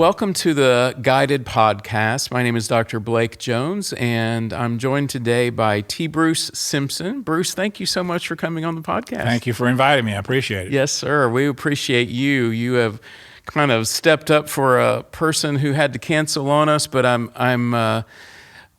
welcome to the Guided Podcast. My name is Dr. Blake Jones, and I'm joined today by T. Bruce Simpson. Bruce, thank you so much for coming on the podcast. Thank you for inviting me. I appreciate it. Yes, sir. We appreciate you. You have kind of stepped up for a person who had to cancel on us, but we're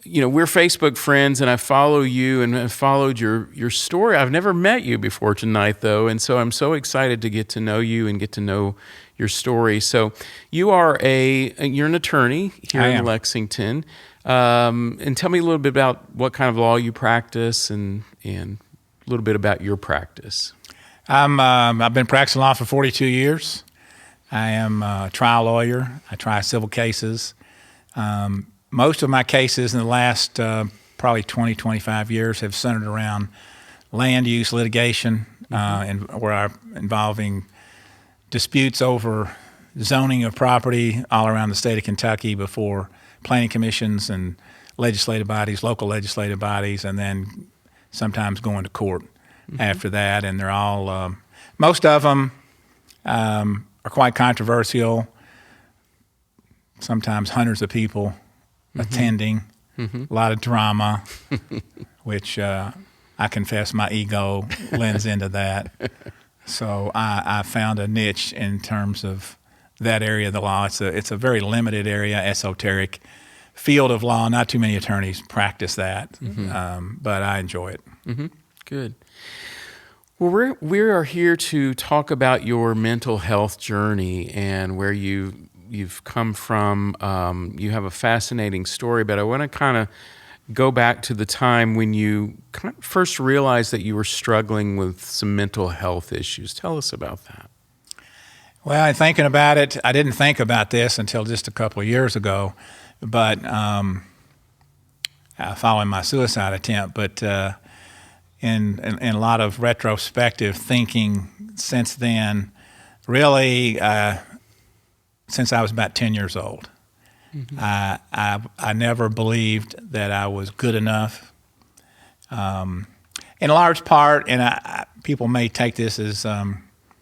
Facebook friends, and I follow you and have followed your story. I've never met you before tonight, though, and so I'm so excited to get to know you and get to know your story. So you're an attorney here in Lexington, and tell me a little bit about what kind of law you practice and a little bit about your practice. I've been practicing law for 42 years. I am a trial lawyer. I try civil cases. Most of my cases in the last probably 20, 25 years have centered around land use litigation, involving disputes over zoning of property all around the state of Kentucky before planning commissions and legislative bodies, local legislative bodies, and then sometimes going to court after that. And they're all, most of them are quite controversial, sometimes hundreds of people attending, a lot of drama, which I confess my ego lends into that. So I found a niche in terms of that area of the law. It's a very limited area, esoteric field of law. Not too many attorneys practice that, but I enjoy it. Good. Well, we are here to talk about your mental health journey and where you've come from. You have a fascinating story, but I want to kind of go back to the time when you first realized that you were struggling with some mental health issues. Tell us about that. Well, thinking about it, I didn't think about this until just a couple of years ago, but following my suicide attempt. But in a lot of retrospective thinking since then, really since I was about 10 years old. I never believed that I was good enough. In large part, and people may take this as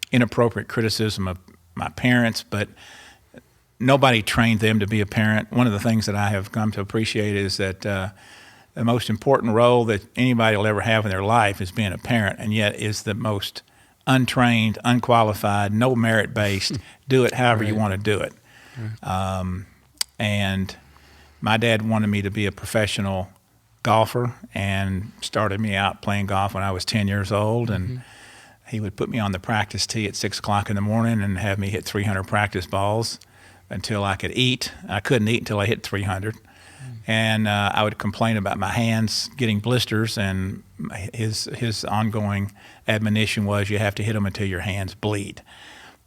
inappropriate criticism of my parents, but nobody trained them to be a parent. One of the things that I have come to appreciate is that the most important role that anybody will ever have in their life is being a parent, and yet is the most untrained, unqualified, no merit-based, do it however you want to do it. And my dad wanted me to be a professional golfer and started me out playing golf when I was 10 years old. And he would put me on the practice tee at 6 o'clock in the morning and have me hit 300 practice balls until I could eat. I couldn't eat until I hit 300. And I would complain about my hands getting blisters, and his ongoing admonition was you have to hit them until your hands bleed.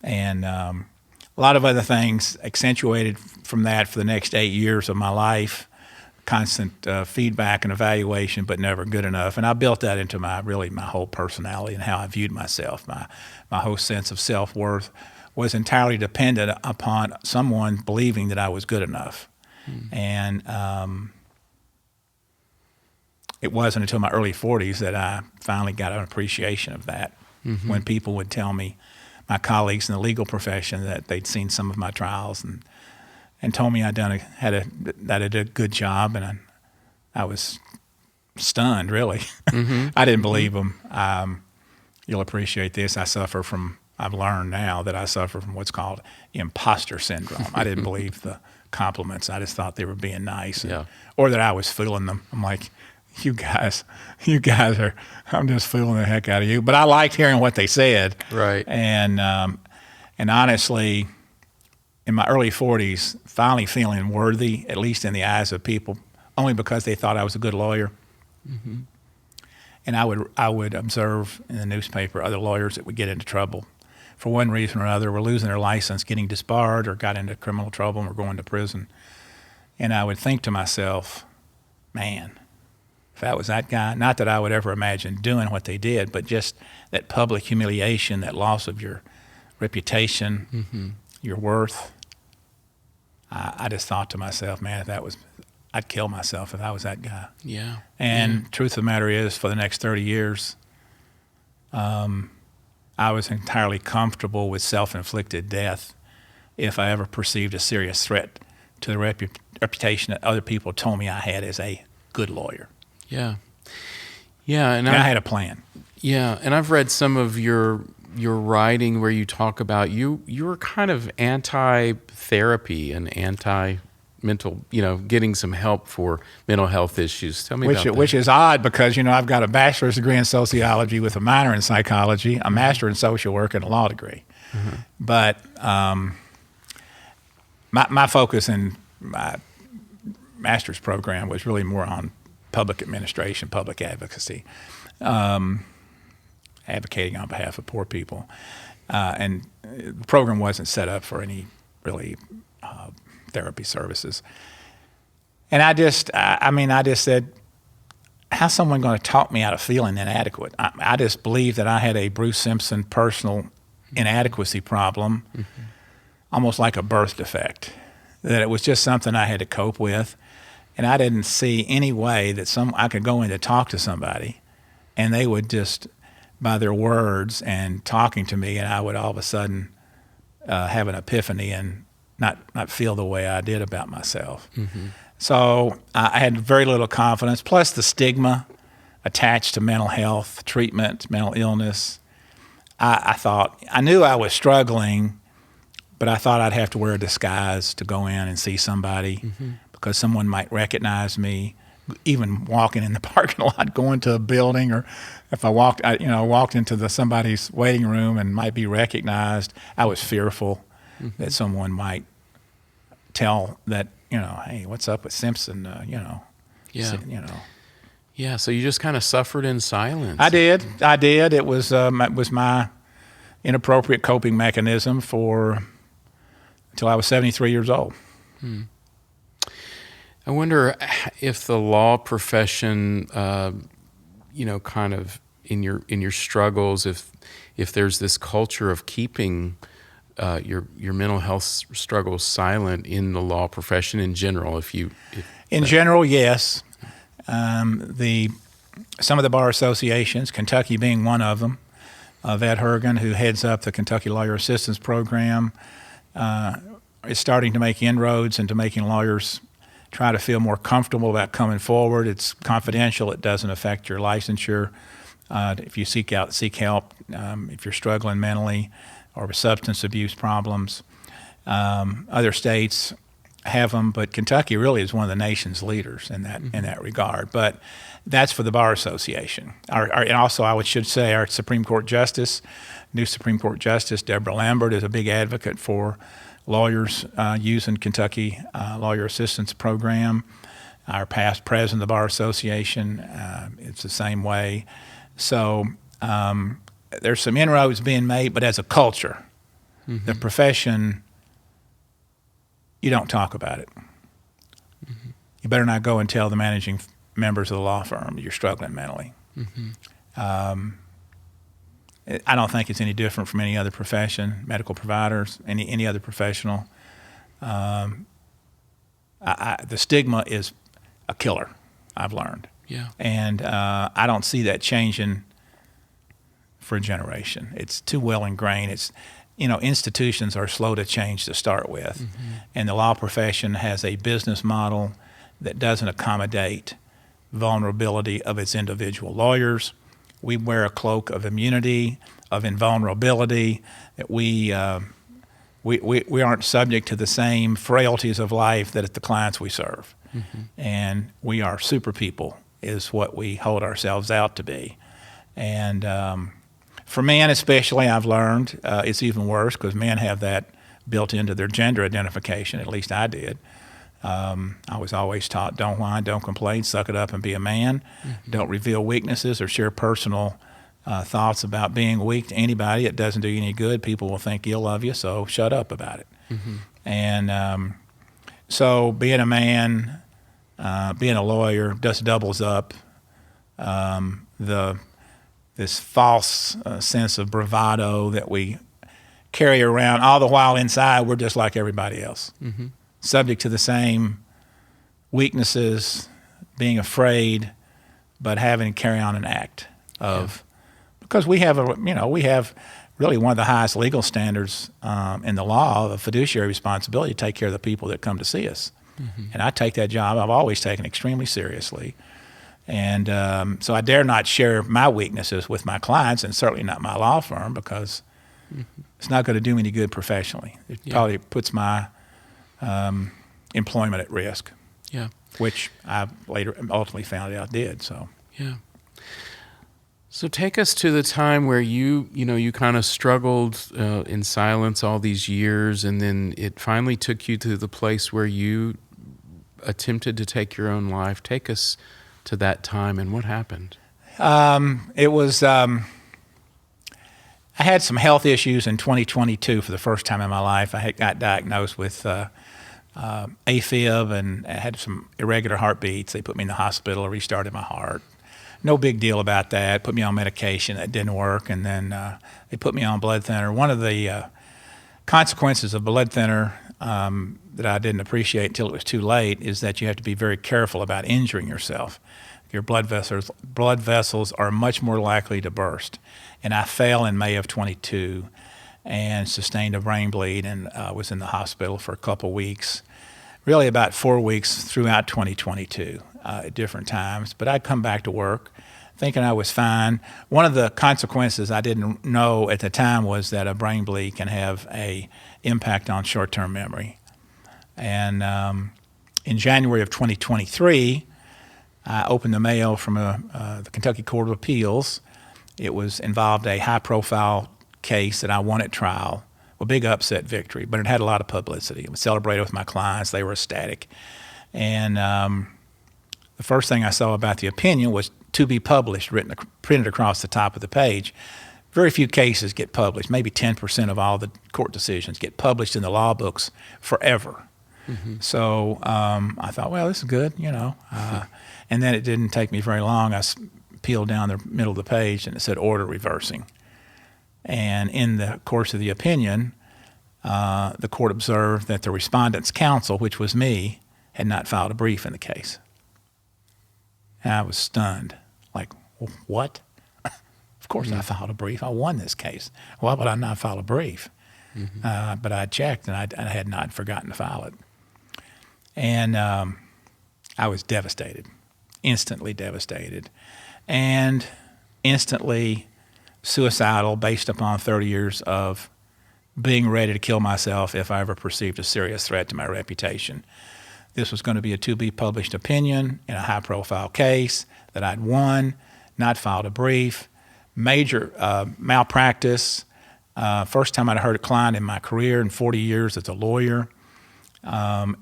And a lot of other things accentuated from that for the next 8 years of my life, constant feedback and evaluation, but never good enough. And I built that into my whole personality and how I viewed myself. My whole sense of self-worth was entirely dependent upon someone believing that I was good enough. And it wasn't until my early 40s that I finally got an appreciation of that. When people would tell me, my colleagues in the legal profession, that they'd seen some of my trials and told me that I did a good job, and I was stunned, really. I didn't believe them. You'll appreciate this. I've learned now that I suffer from what's called imposter syndrome. I didn't believe the compliments. I just thought they were being nice, or that I was fooling them. I'm like, you guys are, I'm just fooling the heck out of you. But I liked hearing what they said. Right. And honestly, in my early 40s, finally feeling worthy, at least in the eyes of people, only because they thought I was a good lawyer. And I would observe in the newspaper other lawyers that would get into trouble for one reason or another, were losing their license, getting disbarred, or got into criminal trouble and were going to prison. And I would think to myself, man, if that was that guy, not that I would ever imagine doing what they did, but just that public humiliation, that loss of your reputation, your worth. I just thought to myself, man, I'd kill myself if I was that guy. Yeah. And truth of the matter is, for the next 30 years, I was entirely comfortable with self-inflicted death if I ever perceived a serious threat to the reputation that other people told me I had as a good lawyer. Yeah. Yeah, and I had a plan. Yeah, and I've read some of your writing where you talk about you were kind of anti-therapy and anti-mental, getting some help for mental health issues. Tell me about that. Which is odd because, I've got a bachelor's degree in sociology with a minor in psychology, a master in social work, and a law degree. Mm-hmm. But my focus in my master's program was really more on public administration, public advocacy, advocating on behalf of poor people. And the program wasn't set up for any really therapy services. And I just said, how's someone going to talk me out of feeling inadequate? I just believed that I had a Bruce Simpson personal inadequacy problem, mm-hmm. almost like a birth defect, that it was just something I had to cope with. And I didn't see any way that I could go in to talk to somebody and they would just, by their words and talking to me, and I would all of a sudden have an epiphany and not feel the way I did about myself. Mm-hmm. So I had very little confidence, plus the stigma attached to mental health, treatment, mental illness. I knew I was struggling, but I thought I'd have to wear a disguise to go in and see somebody, mm-hmm. because someone might recognize me, even walking in the parking lot, going to a building, or if I walked into somebody's waiting room and might be recognized. I was fearful, mm-hmm. that someone might tell that, hey, what's up with Simpson? Yeah. Yeah. So you just kind of suffered in silence. I did. It was my inappropriate coping mechanism until I was 73 years old. Hmm. I wonder if the law profession, kind of in your struggles, if there's this culture of keeping your mental health struggles silent in the law profession in general. In general, yes. Some of the bar associations, Kentucky being one of them, Ed Hergen, who heads up the Kentucky Lawyer Assistance Program, is starting to make inroads into making lawyers try to feel more comfortable about coming forward. It's confidential. It doesn't affect your licensure. If you seek help, if you're struggling mentally or with substance abuse problems. Other states have them, but Kentucky really is one of the nation's leaders in that regard. But that's for the Bar Association. And also, I should say, our Supreme Court Justice, new Supreme Court Justice, Deborah Lambert, is a big advocate for lawyers using Kentucky Lawyer Assistance Program. Our past president of the Bar Association, it's the same way. So there's some inroads being made, but as a culture, mm-hmm. the profession, you don't talk about it. Mm-hmm. You better not go and tell the managing members of the law firm you're struggling mentally. Mm-hmm. I don't think it's any different from any other profession, medical providers, any other professional. The stigma is a killer, I've learned. Yeah. And I don't see that changing for a generation. It's too well ingrained. Institutions are slow to change to start with. Mm-hmm. And the law profession has a business model that doesn't accommodate vulnerability of its individual lawyers. We wear a cloak of immunity, of invulnerability, that we aren't subject to the same frailties of life that the clients we serve. Mm-hmm. And we are super people is what we hold ourselves out to be. And for men especially, I've learned it's even worse because men have that built into their gender identification, at least I did. I was always taught, don't whine, don't complain, suck it up and be a man. Mm-hmm. Don't reveal weaknesses or share personal thoughts about being weak to anybody. It doesn't do you any good. People will think ill of you, so shut up about it. Mm-hmm. And so being a man, being a lawyer just doubles up this false sense of bravado that we carry around, all the while inside we're just like everybody else. Mm-hmm. Subject to the same weaknesses, being afraid, but having to carry on an act of, because we have really one of the highest legal standards in the law of fiduciary responsibility to take care of the people that come to see us. And I take that job, I've always taken extremely seriously. And so I dare not share my weaknesses with my clients, and certainly not my law firm, because it's not going to do me any good professionally. It probably puts my employment at risk, which I later ultimately found out did. So So take us to the time where you kind of struggled in silence all these years, and then it finally took you to the place where you attempted to take your own life. Take us to that time, and what happened? It was, I had some health issues in 2022 for the first time in my life. I got diagnosed with AFib, and I had some irregular heartbeats. They put me in the hospital, restarted my heart. No big deal about that. Put me on medication. That didn't work. And then they put me on blood thinner. One of the consequences of blood thinner that I didn't appreciate until it was too late is that you have to be very careful about injuring yourself. Your blood vessels are much more likely to burst. And I fell in May of 22 and sustained a brain bleed, and was in the hospital for a couple weeks, really about 4 weeks throughout 2022 at different times. But I'd come back to work thinking I was fine. One of the consequences I didn't know at the time was that a brain bleed can have an impact on short-term memory. And in January of 2023, I opened the mail from the Kentucky Court of Appeals. It involved a high-profile case that I won at trial, a big upset victory, but it had a lot of publicity. It was celebrated with my clients. They were ecstatic. And the first thing I saw about the opinion was "to be published," printed across the top of the page. Very few cases get published. Maybe 10% of all the court decisions get published in the law books forever. So I thought, well, this is good, and then it didn't take me very long. I peeled down the middle of the page, and it said "order reversing." And in the course of the opinion, the court observed that the respondent's counsel, which was me, had not filed a brief in the case. And I was stunned, like, what? Of course I filed a brief. I won this case. Why would I not file a brief? But I checked, and I had not forgotten to file it. And I was devastated, instantly devastated, and instantly suicidal based upon 30 years of being ready to kill myself if I ever perceived a serious threat to my reputation. This was going to be a to-be-published opinion in a high-profile case that I'd won, not filed a brief, major malpractice, first time I'd heard a client in my career in 40 years as a lawyer.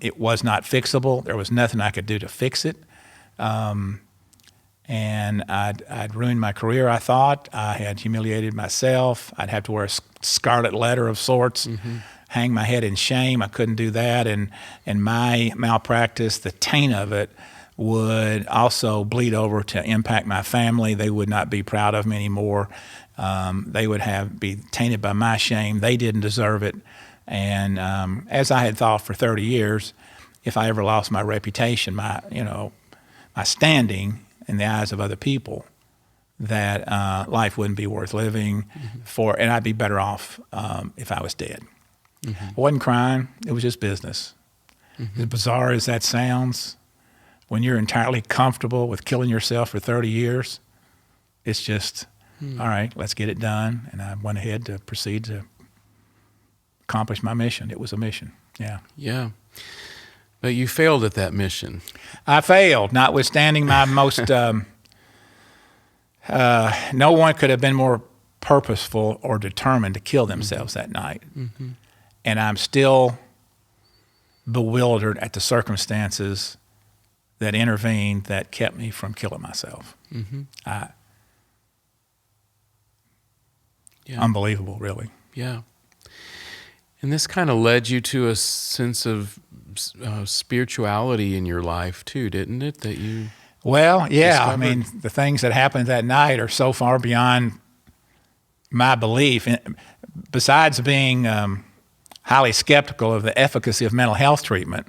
It was not fixable. There was nothing I could do to fix it. And I'd ruined my career, I thought. I had humiliated myself. I'd have to wear a scarlet letter of sorts, hang my head in shame. I couldn't do that. And my malpractice, the taint of it, would also bleed over to impact my family. They would not be proud of me anymore. They would be tainted by my shame. They didn't deserve it. And as I had thought for 30 years, if I ever lost my reputation, my standing in the eyes of other people, that life wouldn't be worth living and I'd be better off if I was dead. I wasn't crying. It was just business. As bizarre as that sounds, when you're entirely comfortable with killing yourself for 30 years, it's just, all right, let's get it done. And I went ahead to proceed to accomplish my mission. It was a mission, Yeah. But you failed at that mission. I failed, notwithstanding my most, no one could have been more purposeful or determined to kill themselves that night. And I'm still bewildered at the circumstances that intervened that kept me from killing myself. Unbelievable, really. Yeah. And this kind of led you to a sense of spirituality in your life too, didn't it? That you discovered? I mean, the things that happened that night are so far beyond my belief. Besides being highly skeptical of the efficacy of mental health treatment,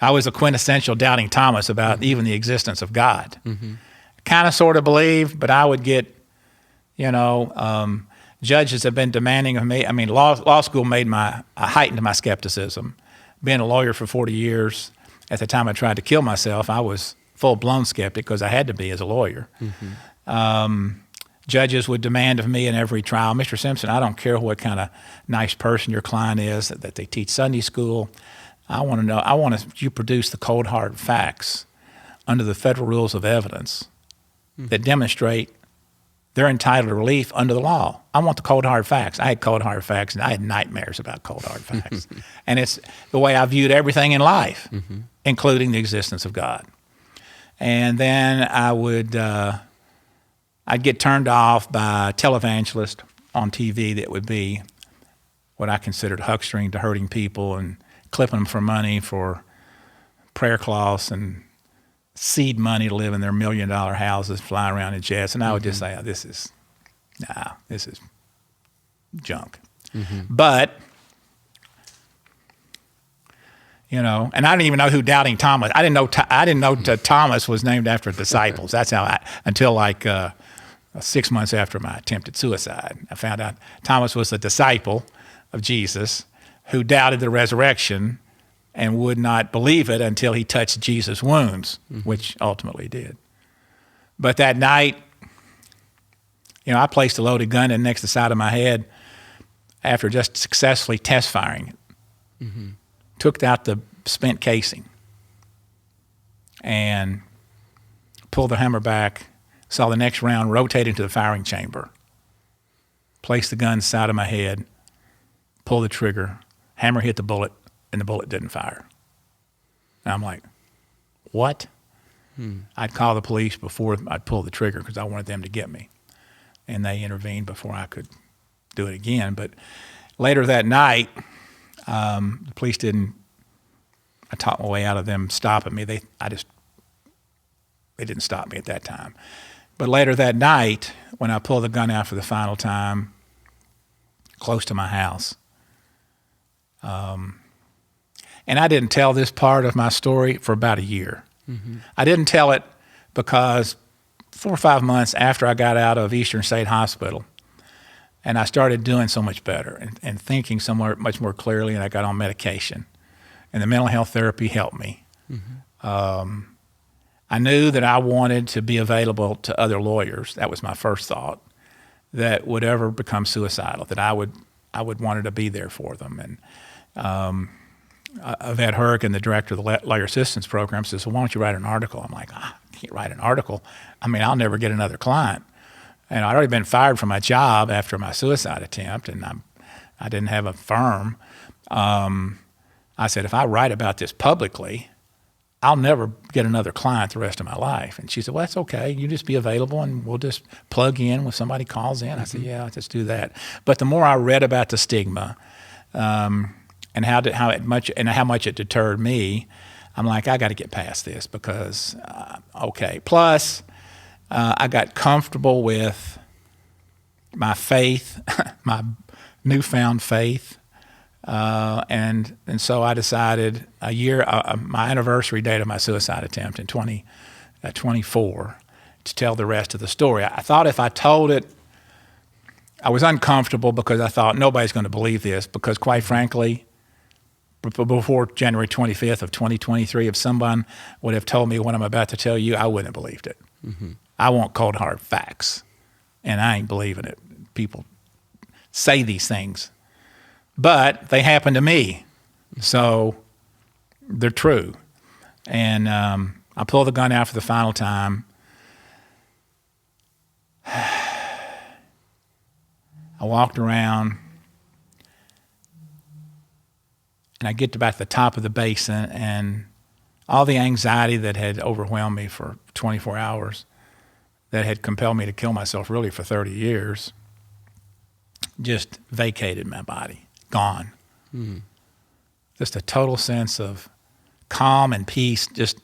I was a quintessential doubting Thomas about even the existence of God. Kind of sort of believed, but I would get, Judges have been demanding of me. I mean, law school heightened my skepticism. Being a lawyer for 40 years, at the time I tried to kill myself, I was full-blown skeptic because I had to be as a lawyer. Judges would demand of me in every trial, Mr. Simpson, I don't care what kind of nice person your client is, that they teach Sunday school. I want you produce the cold hard facts under the federal rules of evidence that demonstrate they're entitled to relief under the law. I want the cold hard facts. I had cold hard facts, and I had nightmares about cold hard facts. And it's the way I viewed everything in life, including the existence of God. And then I'd get turned off by a televangelist on TV that would be what I considered huckstering to hurting people and clipping them for money for prayer cloths and seed money to live in their $1 million houses, fly around in jets. And I would just say, oh, this is junk. But, and I didn't even know who Doubting Thomas. I didn't know Thomas was named after disciples. That's how until 6 months after my attempted suicide, I found out Thomas was a disciple of Jesus who doubted the resurrection and would not believe it until he touched Jesus' wounds, which ultimately did. But that night, I placed a loaded gun in next to the side of my head after just successfully test firing it. Took out the spent casing and pulled the hammer back, saw the next round rotate into the firing chamber, placed the gun side of my head, pulled the trigger, hammer hit the bullet, and the bullet didn't fire. And I'm like, what? I'd call the police before I'd pull the trigger because I wanted them to get me. And they intervened before I could do it again. But later that night, the police I talked my way out of them stopping me. They didn't stop me at that time. But later that night, when I pulled the gun out for the final time, close to my house, and I didn't tell this part of my story for about a year. I didn't tell it because 4 or 5 months after I got out of Eastern State Hospital, and I started doing so much better and thinking much more clearly, and I got on medication. And the mental health therapy helped me. I knew that I wanted to be available to other lawyers. That was my first thought, that would ever become suicidal, that I would wanted to be there for them. And Yvette Hurricane, the director of the Lawyer Assistance Program, says, well, why don't you write an article? I'm like, I can't write an article. I mean, I'll never get another client. And I'd already been fired from my job after my suicide attempt, and I didn't have a firm. I said, if I write about this publicly, I'll never get another client the rest of my life. And she said, well, that's okay. You just be available, and we'll just plug in when somebody calls in. I said, yeah, let's do that. But the more I read about the stigma and how much it deterred me, I'm like, I got to get past this because, okay. Plus, I got comfortable with my faith, my newfound faith. And so I decided my anniversary date of my suicide attempt in 2024 to tell the rest of the story. I thought if I told it, I was uncomfortable because I thought nobody's going to believe this because quite frankly, before January 25th of 2023, if someone would have told me what I'm about to tell you, I wouldn't have believed it. I want cold hard facts, and I ain't believing it. People say these things. But they happen to me, so they're true. And I pulled the gun out for the final time. I walked around, and I get to about the top of the basin, and all the anxiety that had overwhelmed me for 24 hours, that had compelled me to kill myself really for 30 years, just vacated my body. Gone. Just a total sense of calm and peace just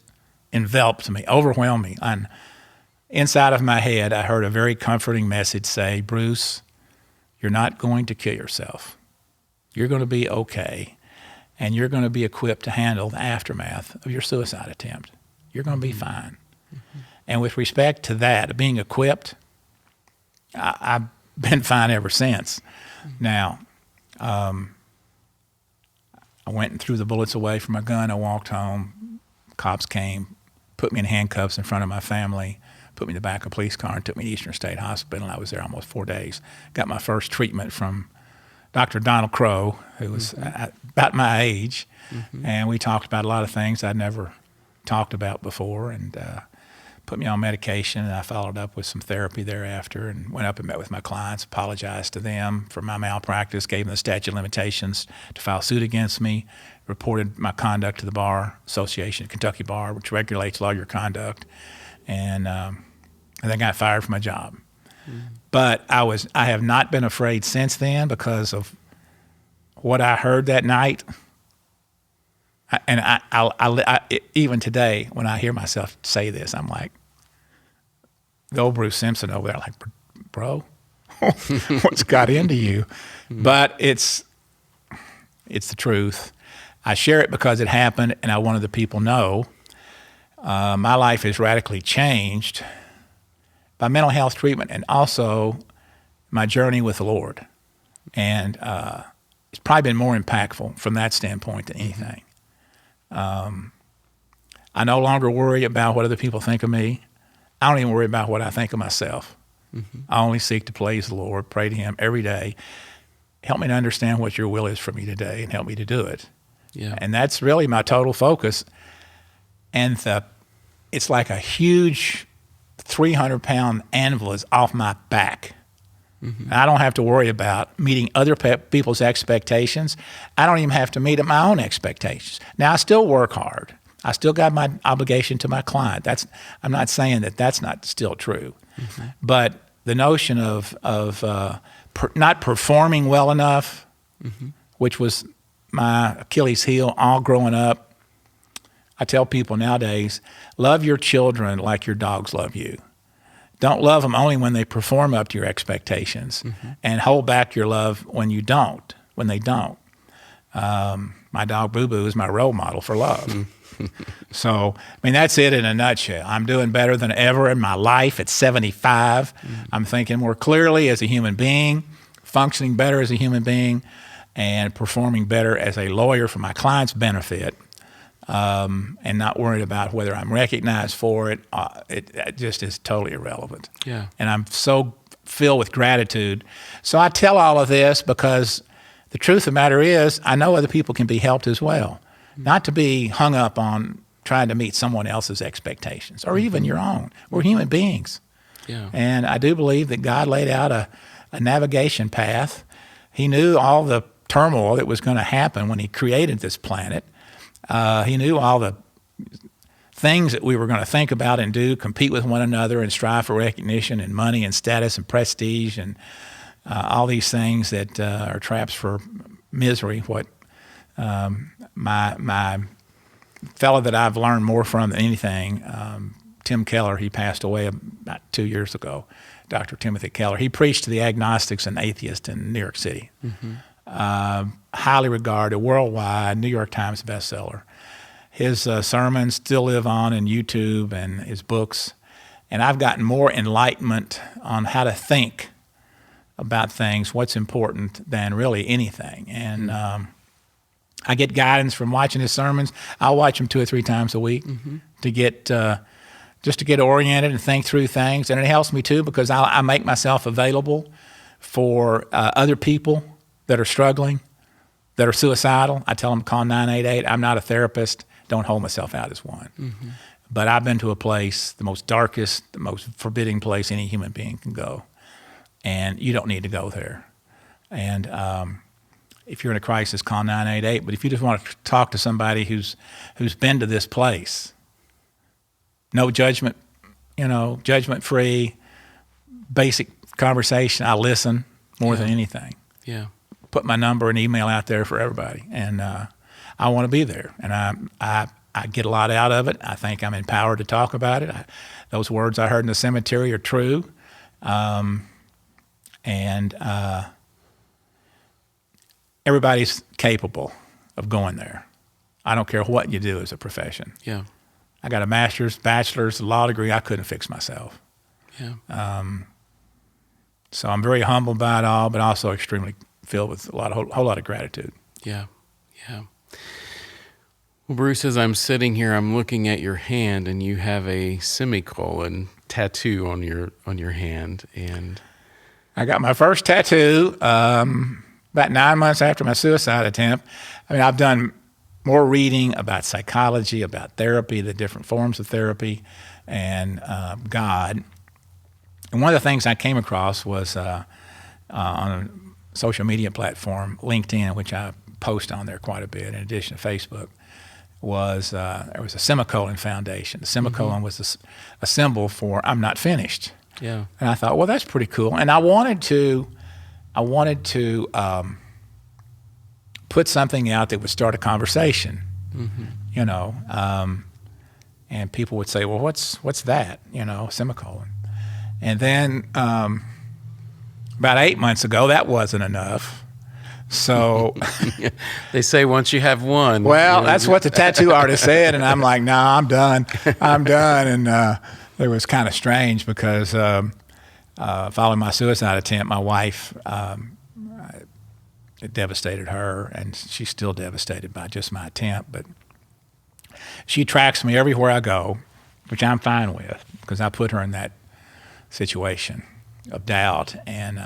enveloped me, overwhelmed me. And inside of my head, I heard a very comforting message say, Bruce, you're not going to kill yourself. You're going to be okay, and you're going to be equipped to handle the aftermath of your suicide attempt. You're going to be fine. And with respect to that, being equipped, I been fine ever since. Now, I went and threw the bullets away from my gun. I walked home. Cops came, put me in handcuffs in front of my family, put me in the back of a police car, and took me to Eastern State Hospital. And I was there almost 4 days. Got my first treatment from Dr. Donald Crow, who was about my age. And we talked about a lot of things I'd never talked about before, and put me on medication. And I followed up with some therapy thereafter, and went up and met with my clients, apologized to them for my malpractice, gave them the statute of limitations to file suit against me, reported my conduct to the Bar Association, Kentucky Bar, which regulates lawyer conduct, and then got fired from my job. But I have not been afraid since then because of what I heard that night. And even today, when I hear myself say this, I'm like, the old Bruce Simpson over there, like, bro, what's got into you? But it's the truth. I share it because it happened, and I wanted the people to know my life has radically changed by mental health treatment and also my journey with the Lord. And it's probably been more impactful from that standpoint than anything. I no longer worry about what other people think of me. I don't even worry about what I think of myself. I only seek to please the Lord, pray to Him every day. Help me to understand what your will is for me today and help me to do it. Yeah. And that's really my total focus. And it's like a huge 300-pound anvil is off my back. I don't have to worry about meeting other people's expectations. I don't even have to meet my own expectations. Now, I still work hard. I still got my obligation to my client. I'm not saying that that's not still true. But the notion of not performing well enough, which was my Achilles heel all growing up, I tell people nowadays, love your children like your dogs love you. Don't love them only when they perform up to your expectations, and hold back your love when they don't. My dog Boo Boo is my role model for love. So, I mean, that's it in a nutshell. I'm doing better than ever in my life at 75. I'm thinking more clearly as a human being, functioning better as a human being, and performing better as a lawyer for my client's benefit. And not worried about whether I'm recognized for it. It just is totally irrelevant. Yeah. And I'm so filled with gratitude. So I tell all of this because the truth of the matter is I know other people can be helped as well. Not to be hung up on trying to meet someone else's expectations or even your own. We're human beings. Yeah. And I do believe that God laid out a navigation path. He knew all the turmoil that was going to happen when He created this planet. He knew all the things that we were going to think about and do, compete with one another and strive for recognition and money and status and prestige and all these things that are traps for misery. What my fellow that I've learned more from than anything, Tim Keller, he passed away about 2 years ago, Dr. Timothy Keller. He preached to the agnostics and atheists in New York City. Highly regarded, worldwide, New York Times bestseller. His sermons still live on in YouTube and his books. And I've gotten more enlightenment on how to think about things, what's important, than really anything. And I get guidance from watching his sermons. I'll watch them 2 or 3 times a week to get just to get oriented and think through things. And it helps me too because I make myself available for other people that are struggling, that are suicidal. I tell them to call 988. I'm not a therapist. Don't hold myself out as one. But I've been to a place, the most darkest, the most forbidding place any human being can go. And you don't need to go there. And if you're in a crisis, call 988. But if you just want to talk to somebody who's been to this place, no judgment, judgment-free, basic conversation, I listen more than anything. Yeah. Put my number and email out there for everybody, and I want to be there, and I get a lot out of it. I think I'm empowered to talk about it. Those words I heard in the cemetery are true, and everybody's capable of going there. I don't care what you do as a profession. Yeah. I got a master's, bachelor's, law degree. I couldn't fix myself. Yeah. So I'm very humbled by it all, but also extremely filled with whole lot of gratitude. Yeah. Yeah. Well, Bruce, as I'm sitting here, I'm looking at your hand, and you have a semicolon tattoo on your hand, and I got my first tattoo about 9 months after my suicide attempt. I mean, I've done more reading about psychology, about therapy, the different forms of therapy, and God. And one of the things I came across was on a social media platform, LinkedIn, which I post on there quite a bit in addition to Facebook, was there was a semicolon foundation. The semicolon was a symbol for I'm not finished. yeah. And I thought, well, that's pretty cool. And I wanted to put something out that would start a conversation, you know. And people would say, well, what's that? You know, semicolon. And then about 8 months ago, that wasn't enough. So They say once you have one. well, you know, that's what the tattoo artist said, and I'm like, nah, I'm done. I'm done. And it was kind of strange because following my suicide attempt, my wife, it devastated her, and she's still devastated by just my attempt. But she tracks me everywhere I go, which I'm fine with because I put her in that situation of doubt. And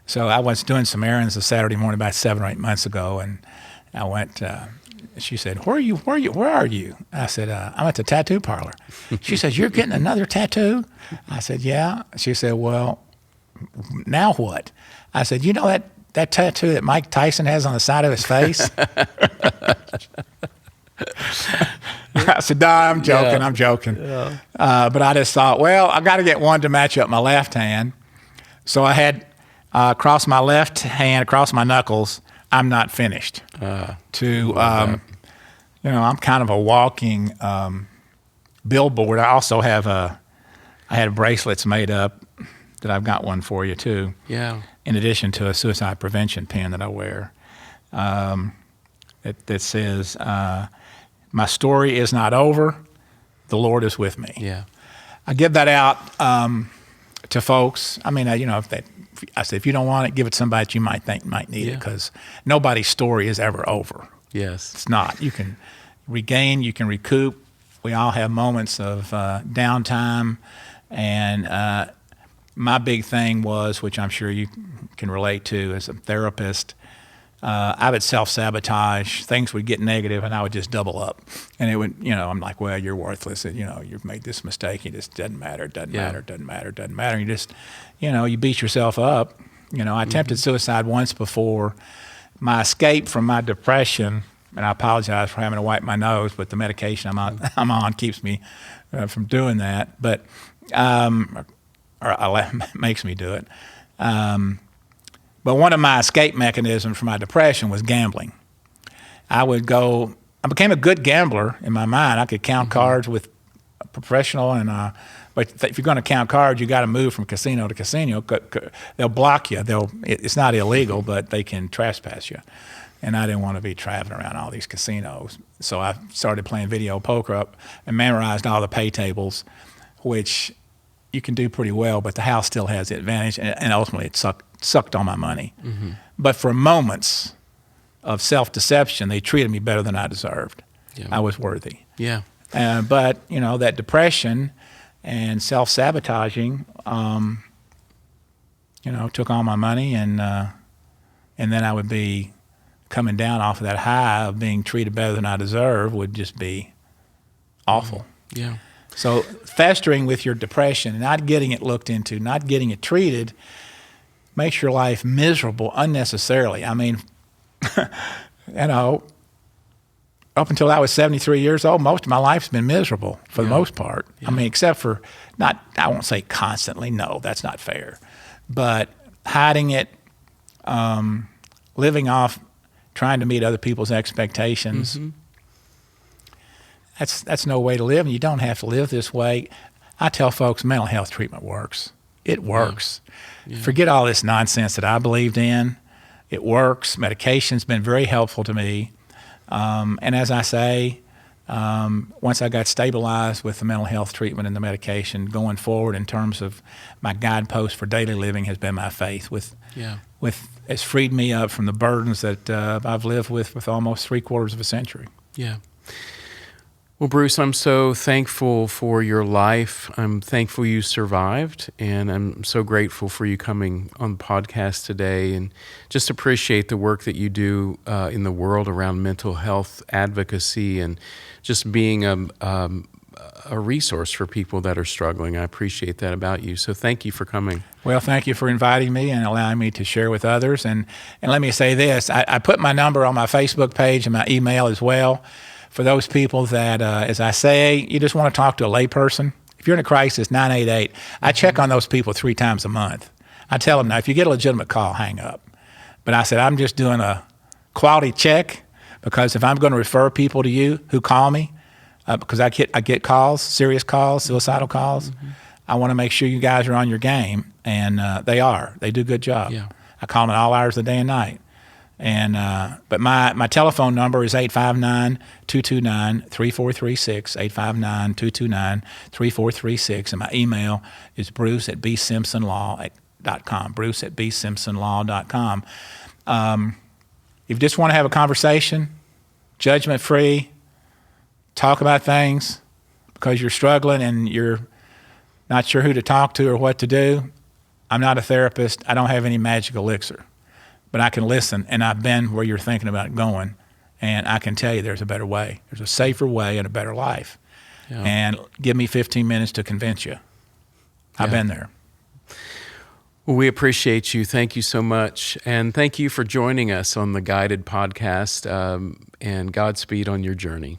so I was doing some errands a Saturday morning about 7 or 8 months ago, and I went. She said, "Where are you?" I said, "I'm at the tattoo parlor." She says, "You're getting another tattoo?" I said, "Yeah." She said, "Well, now what?" I said, "You know that tattoo that Mike Tyson has on the side of his face?" I said, "No, I'm joking. Yeah. I'm joking." Yeah. But I just thought, well, I got to get one to match up my left hand. So I had across my left hand, across my knuckles, I'm not finished. I'm kind of a walking billboard. I also have I had bracelets made up that I've got one for you too. Yeah. In addition to a suicide prevention pin that I wear, that says, "My story is not over. The Lord is with me." Yeah. I give that out to folks. I mean, I say, if you don't want it, give it to somebody that you might think might need it, because nobody's story is ever over. Yes. It's not. You can regain, you can recoup. We all have moments of downtime. And my big thing was, which I'm sure you can relate to as a therapist, I would self-sabotage. Things would get negative, and I would just double up. And it would, I'm like, well, you're worthless. And, you've made this mistake. It just doesn't matter. It doesn't matter. It doesn't matter. It doesn't matter. And you just, you beat yourself up. I attempted suicide once before. My escape from my depression, and I apologize for having to wipe my nose, but the medication I'm on keeps me from doing that. But makes me do it. But one of my escape mechanisms from my depression was gambling. I became a good gambler in my mind. I could count cards with a professional, but if you're going to count cards, you got to move from casino to casino. They'll block you. It's not illegal, but they can trespass you. And I didn't want to be traveling around all these casinos. So I started playing video poker up and memorized all the pay tables, which you can do pretty well, but the house still has the advantage, and ultimately it sucked all my money. But for moments of self-deception, they treated me better than I deserved. Yeah. I was worthy. Yeah. But that depression and self-sabotaging, took all my money, and then I would be coming down off of that high of being treated better than I deserve would just be awful. Yeah. So festering with your depression, not getting it looked into, not getting it treated, makes your life miserable unnecessarily. I mean, up until I was 73 years old, most of my life's been miserable for the most part. Yeah. I mean, except for I won't say constantly, no, that's not fair. But hiding it, living off, trying to meet other people's expectations, that's no way to live, and you don't have to live this way. I tell folks mental health treatment works. It works. Yeah. Forget all this nonsense that I believed in. It works. Medication's been very helpful to me. And as I say, Once I got stabilized with the mental health treatment and the medication, going forward in terms of my guidepost for daily living has been my faith. It's freed me up from the burdens that I've lived with almost 3/4 of a century. Yeah. Well, Bruce, I'm so thankful for your life. I'm thankful you survived, and I'm so grateful for you coming on the podcast today, and just appreciate the work that you do in the world around mental health advocacy and just being a resource for people that are struggling. I appreciate that about you. So thank you for coming. Well, thank you for inviting me and allowing me to share with others. And let me say this, I put my number on my Facebook page and my email as well. For those people that, as I say, you just want to talk to a layperson, if you're in a crisis, 988. I check on those people 3 times a month. I tell them, now, if you get a legitimate call, hang up. But I said, I'm just doing a quality check, because if I'm going to refer people to you who call me, because I get calls, serious calls, suicidal calls, I want to make sure you guys are on your game, and they are. They do a good job. Yeah. I call them at all hours of the day and night. And but my telephone number is 859-229-3436, 859-229-3436, and my email is bruce@bsimpsonlaw.com, bruce@bsimpsonlaw.com. If you just want to have a conversation, judgment-free, talk about things because you're struggling and you're not sure who to talk to or what to do, I'm not a therapist. I don't have any magic elixir. But I can listen, and I've been where you're thinking about going, and I can tell you there's a better way. There's a safer way and a better life. Yeah. And give me 15 minutes to convince you. I've been there. Well, we appreciate you. Thank you so much. And thank you for joining us on the Guided Podcast, and Godspeed on your journey.